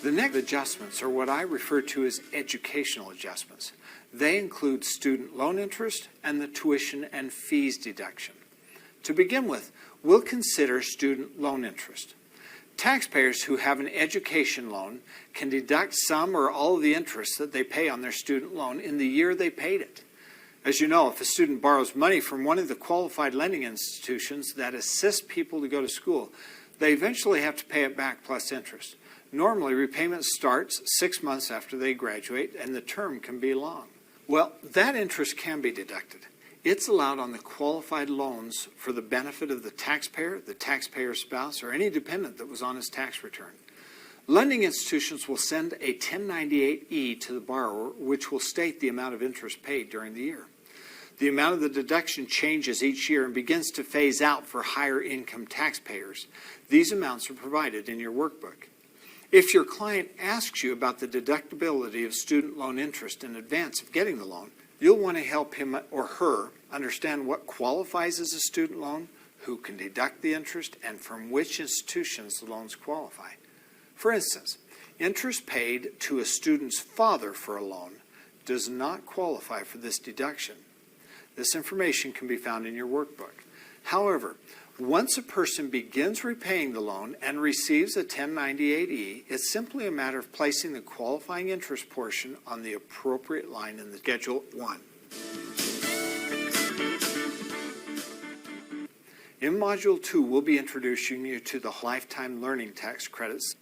The next adjustments are what I refer to as educational adjustments. They include student loan interest and the tuition and fees deduction. To begin with, we'll consider student loan interest. Taxpayers who have an education loan can deduct some or all of the interest that they pay on their student loan in the year they paid it. As you know, if a student borrows money from one of the qualified lending institutions that assist people to go to school, they eventually have to pay it back plus interest. Normally, repayment starts 6 months after they graduate, and the term can be long. Well, that interest can be deducted. It's allowed on the qualified loans for the benefit of the taxpayer's spouse, or any dependent that was on his tax return. Lending institutions will send a 1098-E to the borrower, which will state the amount of interest paid during the year. The amount of the deduction changes each year and begins to phase out for higher income taxpayers. These amounts are provided in your workbook. If your client asks you about the deductibility of student loan interest in advance of getting the loan, you'll want to help him or her understand what qualifies as a student loan, who can deduct the interest, and from which institutions the loans qualify. For instance, interest paid to a student's father for a loan does not qualify for this deduction. This information can be found in your workbook. However, once a person begins repaying the loan and receives a 1098-E, it's simply a matter of placing the qualifying interest portion on the appropriate line in the Schedule 1. In Module 2, we'll be introducing you to the lifetime learning tax credits.